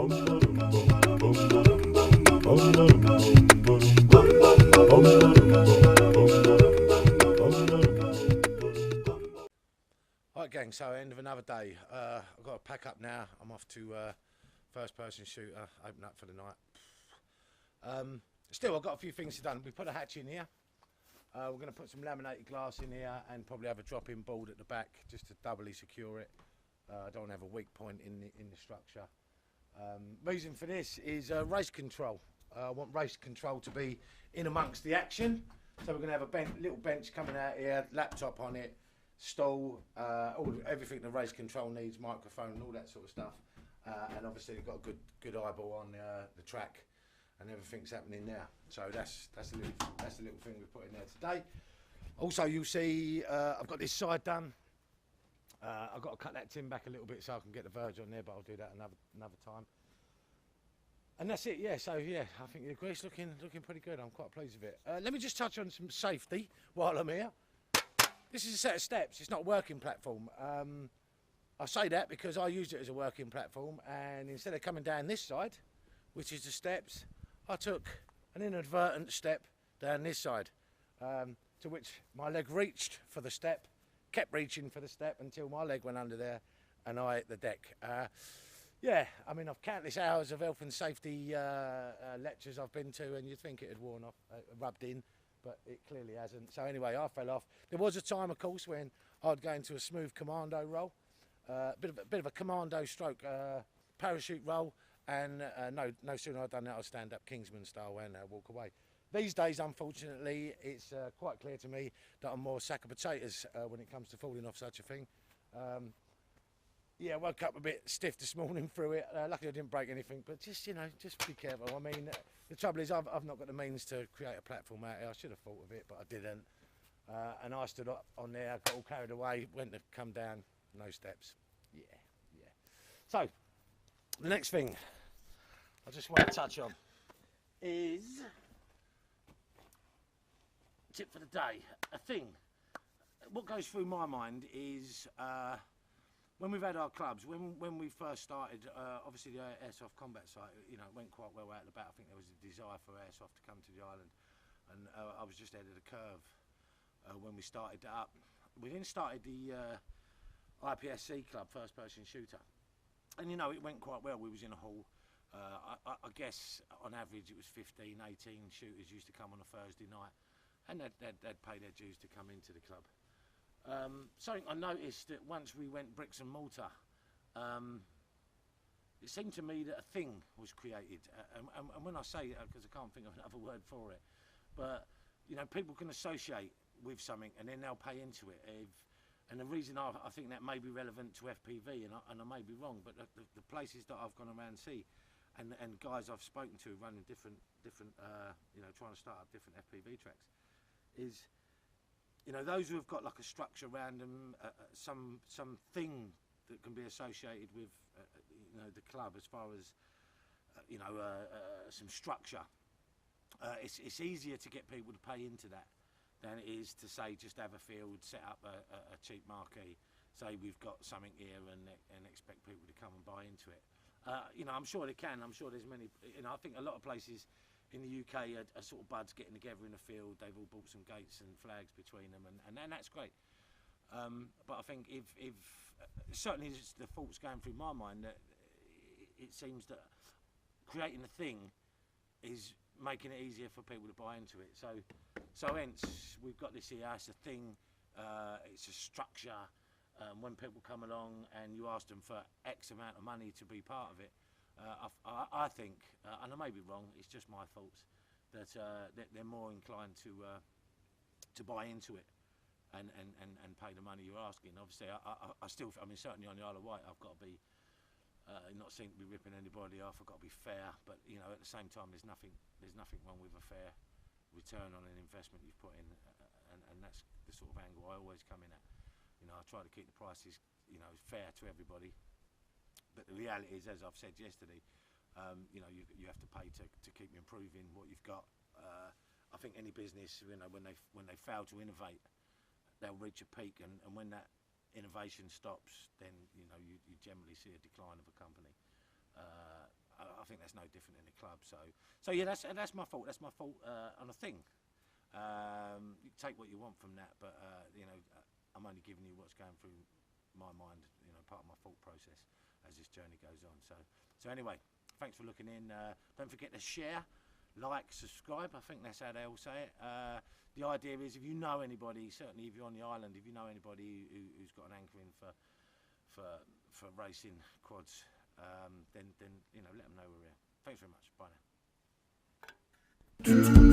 Right, gang, so end of another day. I've got to pack up now. I'm off to first person shooter, open up for the night. Still, I've got a few things to do. We put a hatch in here. We're going to put some laminated glass in here and probably have a drop-in board at the back just to doubly secure it. I don't want to have a weak point in the structure. Reason for this is race control. I want race control to be in amongst the action. So we're going to have a little bench coming out here, laptop on it, stall, everything the race control needs, microphone and all that sort of stuff. And obviously we've got a good eyeball on the track and everything's happening now. So that's the little thing we put in there today. Also you'll see I've got this side done. I've got to cut that tin back a little bit so I can get the verge on there, but I'll do that another time. And that's it, yeah. So yeah, I think the grease looking pretty good. I'm quite pleased with it. Let me just touch on some safety while I'm here. This is a set of steps. It's not a working platform. I say that because I used it as a working platform, and instead of coming down this side, which is the steps, I took an inadvertent step down this side, to which my leg reached for the step, kept reaching for the step until my leg went under there and I hit the deck. Yeah, I mean, I've countless hours of health and safety lectures I've been to, and you'd think it had worn off, rubbed in, but it clearly hasn't. So anyway, I fell off. There was a time, of course, when I'd go into a smooth commando roll, bit of a commando stroke parachute roll, and no sooner I'd done that, I'd stand up Kingsman style and walk away. These days, unfortunately, it's quite clear to me that I'm more a sack of potatoes when it comes to falling off such a thing. Yeah, woke up a bit stiff this morning through it. Luckily I didn't break anything, but just, you know, just be careful. I mean, the trouble is I've not got the means to create a platform out here. I should have thought of it, but I didn't. And I stood up on there, got all carried away, went to come down, no steps. Yeah. So, the next thing I just want to touch on is tip for the day. A thing. What goes through my mind is when we've had our clubs, when we first started, obviously the airsoft combat site, you know, went quite well out of the bat. I think there was a desire for airsoft to come to the island, and I was just ahead of the curve when we started that up. We then started the IPSC club, first person shooter, and you know, it went quite well. We was in a hall. I guess on average it was 15, 18 shooters used to come on a Thursday night, and they'd pay their dues to come into the club. Something I noticed that once we went bricks and mortar, it seemed to me that a thing was created, and when I say it, because I can't think of another word for it, but you know, people can associate with something and then they'll pay into it. And the reason I think that may be relevant to FPV, and I may be wrong, but the places that I've gone around and see, and guys I've spoken to running different you know, trying to start up different FPV tracks, is, you know, those who have got like a structure around them, something that can be associated with, you know, the club as far as, you know, some structure. It's easier to get people to pay into that than it is to say just have a field, set up a cheap marquee, say we've got something here and expect people to come and buy into it. You know, I'm sure they can. I'm sure there's many. You know, I think a lot of places in the UK are sort of buds getting together in a field. They've all bought some gates and flags between them, and that's great. But I think if certainly the thoughts going through my mind that it seems that creating a thing is making it easier for people to buy into it. So hence we've got this here. It's a thing. It's a structure. When people come along and you ask them for X amount of money to be part of it, I think, and I may be wrong, it's just my thoughts, that they're more inclined to buy into it and pay the money you're asking. Obviously, I still, I mean, certainly on the Isle of Wight, I've got to be not seem to be ripping anybody off. I've got to be fair, but you know, at the same time, there's nothing wrong with a fair return on an investment you've put in, and that's the sort of angle I always come in at. You know, I try to keep the prices, you know, fair to everybody. But the reality is, as I've said yesterday, you know, you have to pay to keep improving what you've got. I think any business, you know, when they fail to innovate, they'll reach a peak, and when that innovation stops, then you know you generally see a decline of a company. think that's no different in the club. So yeah, that's my fault. That's my fault on a thing. You take what you want from that, but you know, I'm only giving you what's going through my mind. You know, part of my thought process as this journey goes on. So anyway, thanks for looking in. Don't forget to share, like, subscribe. I think that's how they all say it. The idea is, if you know anybody, certainly if you're on the island, if you know anybody who's got an hankering for racing quads, then you know, let them know we're here. Thanks very much. Bye now.